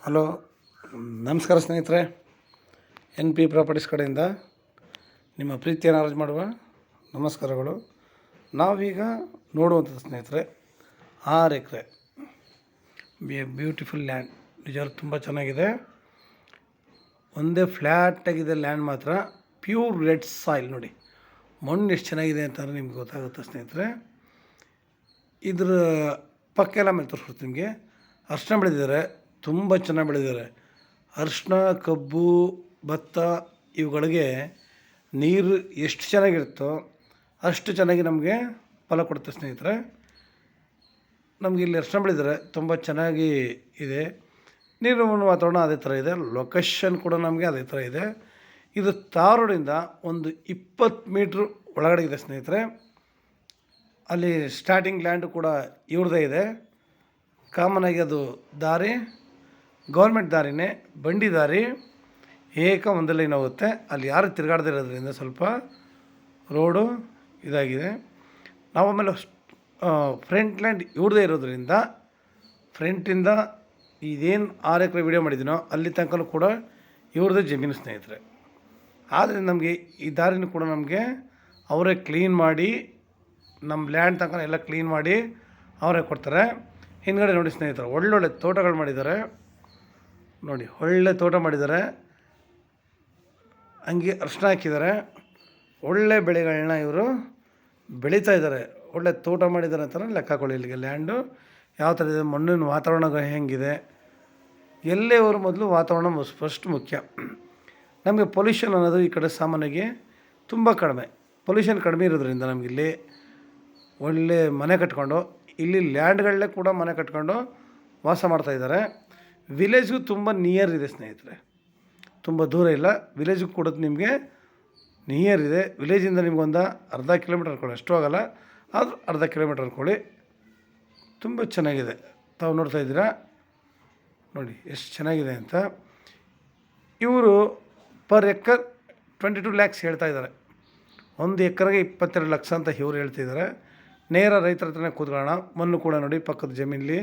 Hello, ನಮಸ್ಕಾರ ಸ್ನೇಹಿತರೆ. NP properties ಕಡೆಯಿಂದ ನಿಮ್ಮ ಪ್ರೀತಿಯನ್ನು ಅರ್ಜಿ ಮಾಡುವ ನಮಸ್ಕಾರಗಳು. ನಾವೀಗ ನೋಡುವಂಥದ್ದು ಸ್ನೇಹಿತರೆ 6 ಎಕರೆ ಬ್ಯೂಟಿಫುಲ್ ಲ್ಯಾಂಡ್. ನಿಜವಾಗ್ಲೂ ತುಂಬ ಚೆನ್ನಾಗಿದೆ. ಒಂದೇ ಫ್ಲ್ಯಾಟಾಗಿದೆ ಲ್ಯಾಂಡ್ ಮಾತ್ರ. Pure red soil. ನೋಡಿ ಮಣ್ಣು ಎಷ್ಟು ಚೆನ್ನಾಗಿದೆ ಅಂತಂದರೆ ನಿಮ್ಗೆ ಗೊತ್ತಾಗುತ್ತೆ ಸ್ನೇಹಿತರೆ. ಇದ್ರ ಪಕ್ಕೆಲ್ಲ ಮೇಲೆ ತೋರಿಸ್ಕೊಡ್ತೀನಿ ನಿಮಗೆ. ಅರ್ಶಿನ ಬೆಳೆದಿದ್ದಾರೆ, ತುಂಬ ಚೆನ್ನಾಗಿ ಬೆಳೆದಿದ್ದಾರೆ. ಅರಿಶಿನ, ಕಬ್ಬು, ಭತ್ತ ಇವುಗಳಿಗೆ ನೀರು ಎಷ್ಟು ಚೆನ್ನಾಗಿರುತ್ತೋ ಅಷ್ಟು ಚೆನ್ನಾಗಿ ನಮಗೆ ಫಲ ಕೊಡುತ್ತೆ ಸ್ನೇಹಿತರೆ. ನಮಗೆ ಇಲ್ಲಿ ಅರಿಶಿನ ಬೆಳೆದಿದ್ದಾರೆ, ತುಂಬ ಚೆನ್ನಾಗಿ ಇದೆ. ನೀರು ವಾತಾವರಣ ಅದೇ ಥರ ಇದೆ. ಲೊಕೇಶನ್ ಕೂಡ ನಮಗೆ ಅದೇ ಥರ ಇದೆ. ಇದು ತಾರೋಡಿಂದ ಒಂದು 20 ಮೀಟ್ರ್ ಒಳಗಡೆ ಇದೆ ಸ್ನೇಹಿತರೆ. ಅಲ್ಲಿ ಸ್ಟಾರ್ಟಿಂಗ್ ಲ್ಯಾಂಡು ಕೂಡ ಇವ್ರದ್ದೇ ಇದೆ. ಕಾಮನಾಗಿ ಅದು ದಾರಿ ಗೌರ್ಮೆಂಟ್ ದಾರಿನೇ, ಬಂಡಿ ದಾರಿ ಏಕ ಒಂದೇ ಲೈನ್ ಹೋಗುತ್ತೆ. ಅಲ್ಲಿ ಯಾರು ತಿರುಗಾಡದೇ ಇರೋದ್ರಿಂದ ಸ್ವಲ್ಪ ರೋಡು ಇದಾಗಿದೆ. ನಾವು ಆಮೇಲೆ ಫ್ರಂಟ್ ಲ್ಯಾಂಡ್ ಇವ್ರದ್ದೇ ಇರೋದ್ರಿಂದ ಫ್ರಂಟಿಂದ ಇದೇನು 6 ಎಕರೆ ವೀಡಿಯೋ ಮಾಡಿದ್ದೀನೋ ಅಲ್ಲಿ ತನಕ ಕೂಡ ಇವ್ರದ್ದೇ ಜಮೀನು ಸ್ನೇಹಿತರೆ. ಆದರೆ ನಮಗೆ ಈ ದಾರಿನೂ ಕೂಡ ನಮಗೆ ಅವರೇ ಕ್ಲೀನ್ ಮಾಡಿ, ನಮ್ಮ ಲ್ಯಾಂಡ್ ತನಕ ಎಲ್ಲ ಕ್ಲೀನ್ ಮಾಡಿ ಅವರೇ ಕೊಡ್ತಾರೆ. ಹಿಂದ್ಗಡೆ ನೋಡಿ ಸ್ನೇಹಿತರೆ, ಒಳ್ಳೊಳ್ಳೆ ತೋಟಗಳು ಮಾಡಿದ್ದಾರೆ. ನೋಡಿ ಒಳ್ಳೆ ತೋಟ ಮಾಡಿದ್ದಾರೆ. ಹಂಗೆ ಅರಿಶಿನ ಹಾಕಿದ್ದಾರೆ. ಒಳ್ಳೆ ಬೆಳೆಗಳನ್ನ ಇವರು ಬೆಳೀತಾ ಇದ್ದಾರೆ. ಒಳ್ಳೆ ತೋಟ ಮಾಡಿದ್ದಾರೆ ಅಂತಾನೆ ಲೆಕ್ಕ ಹಾಕೊಳ್ಳಿ. ಇಲ್ಲಿಗೆ ಲ್ಯಾಂಡು ಯಾವ ಥರ ಇದೆ, ಮಣ್ಣಿನ ವಾತಾವರಣ ಹೆಂಗಿದೆ, ಎಲ್ಲೇ ಅವರು ಮೊದಲು ವಾತಾವರಣ ಫಸ್ಟ್ ಮುಖ್ಯ. ನಮಗೆ ಪೊಲ್ಯೂಷನ್ ಅನ್ನೋದು ಈ ಕಡೆ ಸಾಮಾನ್ಯವಾಗಿ ತುಂಬ ಕಡಿಮೆ. ಪೊಲ್ಯೂಷನ್ ಕಡಿಮೆ ಇರೋದ್ರಿಂದ ನಮಗಿಲ್ಲಿ ಒಳ್ಳೆ ಮನೆ ಕಟ್ಕೊಂಡು, ಇಲ್ಲಿ ಲ್ಯಾಂಡ್ಗಳಲ್ಲೇ ಕೂಡ ಮನೆ ಕಟ್ಕೊಂಡು ವಾಸ ಮಾಡ್ತಾಯಿದ್ದಾರೆ. ವಿಲೇಜ್ಗೂ ತುಂಬ ನಿಯರ್ ಇದೆ ಸ್ನೇಹಿತರೆ, ತುಂಬ ದೂರ ಇಲ್ಲ. ವಿಲೇಜ್ಗೂ ಕೂಡ ನಿಮಗೆ ನಿಯರ್ ಇದೆ. ವಿಲೇಜಿಂದ ನಿಮ್ಗೊಂದು ಅರ್ಧ ಕಿಲೋಮೀಟರ್ ಅನ್ಕೊಳ್ಳಿ, ಅಷ್ಟು ಆಗೋಲ್ಲ, ಆದರೂ ಅರ್ಧ ಕಿಲೋಮೀಟರ್ ಅನ್ಕೊಳ್ಳಿ. ತುಂಬ ಚೆನ್ನಾಗಿದೆ. ತಾವು ನೋಡ್ತಾ ಇದ್ದೀರಾ ನೋಡಿ ಎಷ್ಟು ಚೆನ್ನಾಗಿದೆ ಅಂತ. ಇವರು ಪರ್ ಎಕರ್ 22 lakhs ಹೇಳ್ತಾ ಇದ್ದಾರೆ. 1 ಎಕರೆಗೆ 22 ಲಕ್ಷ ಅಂತ ಇವ್ರು ಹೇಳ್ತಿದ್ದಾರೆ. ನೇರ ರೈತರ ಹತ್ರನೇ ಕೂತ್ಕೊಳ್ಳೋಣ. ಮಣ್ಣು ಕೂಡ ನೋಡಿ ಪಕ್ಕದ ಜಮೀನಲ್ಲಿ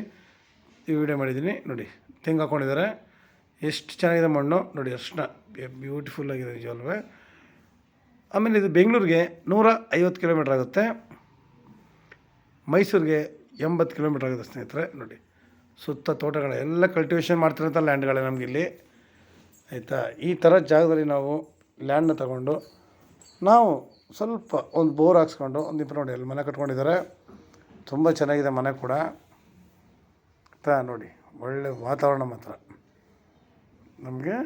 ಈ ವಿಡಿಯೋ ಮಾಡಿದ್ದೀನಿ. ನೋಡಿ ತೆಂಗು ಹಾಕ್ಕೊಂಡಿದ್ದಾರೆ, ಎಷ್ಟು ಚೆನ್ನಾಗಿದೆ ಮಣ್ಣು ನೋಡಿ. ಅರಿಶಿನ ಬ್ಯೂಟಿಫುಲ್ ಆಗಿದೆ ನಿಜವಲ್ವೇ. ಆಮೇಲೆ ಇದು ಬೆಂಗಳೂರಿಗೆ 150 ಕಿಲೋಮೀಟ್ರ್ ಆಗುತ್ತೆ, ಮೈಸೂರಿಗೆ 80 ಕಿಲೋಮೀಟ್ರ್ ಆಗುತ್ತೆ ಸ್ನೇಹಿತರೆ. ನೋಡಿ ಸುತ್ತ ತೋಟಗಳ ಎಲ್ಲ ಕಲ್ಟಿವೇಷನ್ ಮಾಡ್ತಿರೋಂಥ ಲ್ಯಾಂಡ್ಗಳೇ ನಮಗಿಲ್ಲಿ, ಆಯಿತಾ. ಈ ಥರ ಜಾಗದಲ್ಲಿ ನಾವು ಲ್ಯಾಂಡನ್ನ ತಗೊಂಡು ನಾವು ಸ್ವಲ್ಪ ಒಂದು ಬೋರ್ ಹಾಕ್ಸ್ಕೊಂಡು ಒಂದು ಇಬ್ಬರು ನೋಡಿ ಅಲ್ಲಿ ಮನೆ ಕಟ್ಕೊಂಡಿದ್ದಾರೆ. ತುಂಬ ಚೆನ್ನಾಗಿದೆ ಮನೆ ಕೂಡ ಆಯಿತಾ. ನೋಡಿ ಒಳ್ಳೆ ವಾತಾವರಣ ಮಾತ್ರ ನಮಗೆ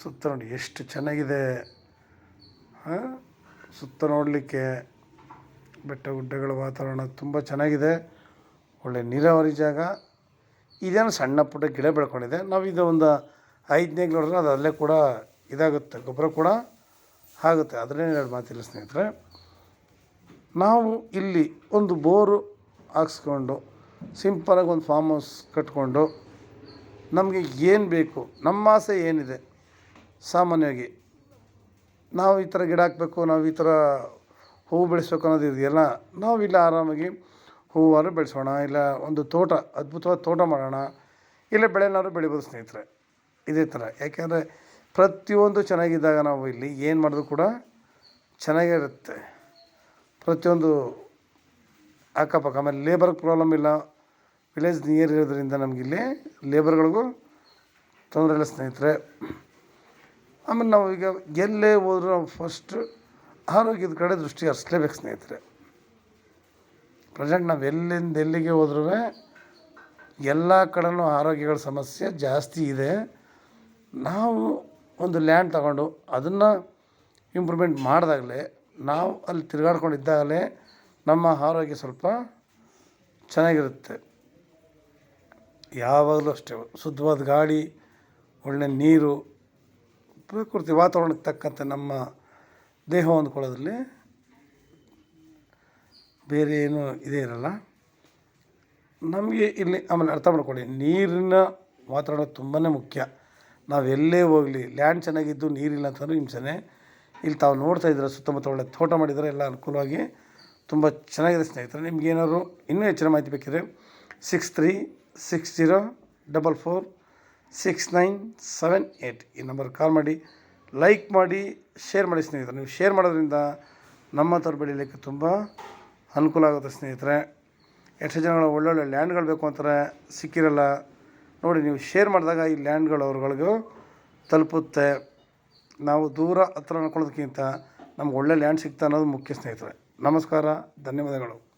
ಸುತ್ತ ನೋಡಿ ಎಷ್ಟು ಚೆನ್ನಾಗಿದೆ. ಸುತ್ತ ನೋಡಲಿಕ್ಕೆ ಬೆಟ್ಟ ಗುಡ್ಡಗಳ ವಾತಾವರಣ ತುಂಬ ಚೆನ್ನಾಗಿದೆ. ಒಳ್ಳೆ ನೀರಾವರಿ ಜಾಗ. ಇದೇನು ಸಣ್ಣ ಪುಟ್ಟ ಗಿಡ ಬೆಳ್ಕೊಂಡಿದೆ. ನಾವು ಇದು ಒಂದು 5ನೇಗೆ ನೋಡಿದ್ರೆ ಅದು ಅಲ್ಲೇ ಕೂಡ ಇದಾಗುತ್ತೆ, ಗೊಬ್ಬರ ಕೂಡ ಆಗುತ್ತೆ. ಅದನ್ನೇ ಎರಡು ಮಾತಿಲ್ಲ ಸ್ನೇಹಿತರೆ. ನಾವು ಇಲ್ಲಿ ಒಂದು ಬೋರು ಹಾಕ್ಸ್ಕೊಂಡು ಸಿಂಪಲಾಗಿ ಒಂದು ಫಾರ್ಮ್ ಹೌಸ್ ಕಟ್ಕೊಂಡು ನಮಗೆ ಏನು ಬೇಕು, ನಮ್ಮ ಆಸೆ ಏನಿದೆ, ಸಾಮಾನ್ಯವಾಗಿ ನಾವು ಈ ಥರ ಗಿಡ ಹಾಕಬೇಕು, ನಾವು ಈ ಥರ ಹೂವು ಬೆಳೆಸ್ಬೇಕು ಅನ್ನೋದು ಇದೆಯಲ್ಲ, ನಾವು ಇಲ್ಲ ಆರಾಮಾಗಿ ಹೂವಾರು ಬೆಳೆಸೋಣ, ಇಲ್ಲ ಒಂದು ತೋಟ ಅದ್ಭುತವಾದ ತೋಟ ಮಾಡೋಣ, ಇಲ್ಲ ಬೆಳೆನಾದ್ರು ಬೆಳಿಬೋದು ಸ್ನೇಹಿತರೆ. ಇದೇ ಥರ. ಯಾಕೆಂದರೆ ಪ್ರತಿಯೊಂದು ಚೆನ್ನಾಗಿದ್ದಾಗ ನಾವು ಇಲ್ಲಿ ಏನು ಮಾಡಿದ್ರು ಕೂಡ ಚೆನ್ನಾಗಿರುತ್ತೆ. ಪ್ರತಿಯೊಂದು ಅಕ್ಕಪಕ್ಕ. ಆಮೇಲೆ ಲೇಬರ್ಗೆ ಪ್ರಾಬ್ಲಮ್ ಇಲ್ಲ. ವಿಲೇಜ್ ನಿಯರ್ ಇರೋದ್ರಿಂದ ನಮಗಿಲ್ಲಿ ಲೇಬರ್ಗಳಿಗೂ ತೊಂದರೆ ಇಲ್ಲ ಸ್ನೇಹಿತರೆ. ಆಮೇಲೆ ನಾವು ಈಗ ಎಲ್ಲೇ ಹೋದರೂ ನಾವು ಫಸ್ಟ್ ಆರೋಗ್ಯದ ಕಡೆ ದೃಷ್ಟಿ ಹರಿಸ್ಲೇಬೇಕು ಸ್ನೇಹಿತರೆ. ಪ್ರೆಸೆಂಟ್ ನಾವು ಎಲ್ಲಿಂದ ಎಲ್ಲಿಗೆ ಹೋದ್ರೂ ಎಲ್ಲ ಕಡೆನೂ ಆರೋಗ್ಯಗಳ ಸಮಸ್ಯೆ ಜಾಸ್ತಿ ಇದೆ. ನಾವು ಒಂದು ಲ್ಯಾಂಡ್ ತಗೊಂಡು ಅದನ್ನು ಇಂಪ್ರೂವ್ಮೆಂಟ್ ಮಾಡಿದಾಗಲೇ, ನಾವು ಅಲ್ಲಿ ತಿರುಗಾಡ್ಕೊಂಡಿದ್ದಾಗಲೇ ನಮ್ಮ ಆರೋಗ್ಯ ಸ್ವಲ್ಪ ಚೆನ್ನಾಗಿರುತ್ತೆ. ಯಾವಾಗಲೂ ಅಷ್ಟೇ ಶುದ್ಧವಾದ ಗಾಳಿ, ಒಳ್ಳೆ ನೀರು, ಪ್ರಕೃತಿ ವಾತಾವರಣಕ್ಕೆ ತಕ್ಕಂತೆ ನಮ್ಮ ದೇಹ ಹೊಂದ್ಕೊಳ್ಳೋದ್ರಲ್ಲಿ ಬೇರೆ ಏನೂ ಇದೇ ಇರೋಲ್ಲ ನಮಗೆ ಇಲ್ಲಿ. ಆಮೇಲೆ ಅರ್ಥ ಮಾಡ್ಕೊಳ್ಳಿ, ನೀರಿನ ವಾತಾವರಣ ತುಂಬಾ ಮುಖ್ಯ. ನಾವು ಎಲ್ಲೇ ಹೋಗಲಿ ಲ್ಯಾಂಡ್ ಚೆನ್ನಾಗಿದ್ದು ನೀರಿಲ್ಲ ಅಂತಂದ್ರೂ ಹಿಂಸೆನೇ. ಇಲ್ಲಿ ತಾವು ನೋಡ್ತಾ ಇದ್ದೀರ ಸುತ್ತಮುತ್ತ ಒಳ್ಳೆ ತೋಟ ಮಾಡಿದ್ದಾರೆ, ಎಲ್ಲ ಅನುಕೂಲವಾಗಿ ತುಂಬ ಚೆನ್ನಾಗಿದೆ ಸ್ನೇಹಿತರೆ. ನಿಮ್ಗೇನಾದ್ರು ಇನ್ನೂ ಹೆಚ್ಚಿನ ಮಾಹಿತಿ ಬೇಕಿದ್ರೆ 636044 6978 ಈ ನಂಬರ್ ಕಾಲ್ ಮಾಡಿ, ಲೈಕ್ ಮಾಡಿ, ಶೇರ್ ಮಾಡಿ ಸ್ನೇಹಿತರೆ. ನೀವು ಶೇರ್ ಮಾಡೋದ್ರಿಂದ ನಮ್ಮ ಥರ ಬೆಳೀಲಿಕ್ಕೆ ತುಂಬ ಅನುಕೂಲ ಆಗುತ್ತೆ ಸ್ನೇಹಿತರೆ. ಎಷ್ಟು ಜನಗಳು ಒಳ್ಳೊಳ್ಳೆ ಲ್ಯಾಂಡ್ಗಳು ಬೇಕು ಅಂತಾರೆ, ಸಿಕ್ಕಿರಲ್ಲ. ನೋಡಿ, ನೀವು ಶೇರ್ ಮಾಡಿದಾಗ ಈ ಲ್ಯಾಂಡ್ಗಳು ಅವ್ರಗಳಿಗೂ ತಲುಪುತ್ತೆ. ನಾವು ದೂರ ಹತ್ರ ಅನ್ಕೊಳ್ಳೋದಕ್ಕಿಂತ ನಮ್ಗೆ ಒಳ್ಳೆ ಲ್ಯಾಂಡ್ ಸಿಗ್ತಾ ಅನ್ನೋದು ಮುಖ್ಯ ಸ್ನೇಹಿತರೆ. ನಮಸ್ಕಾರ, ಧನ್ಯವಾದಗಳು.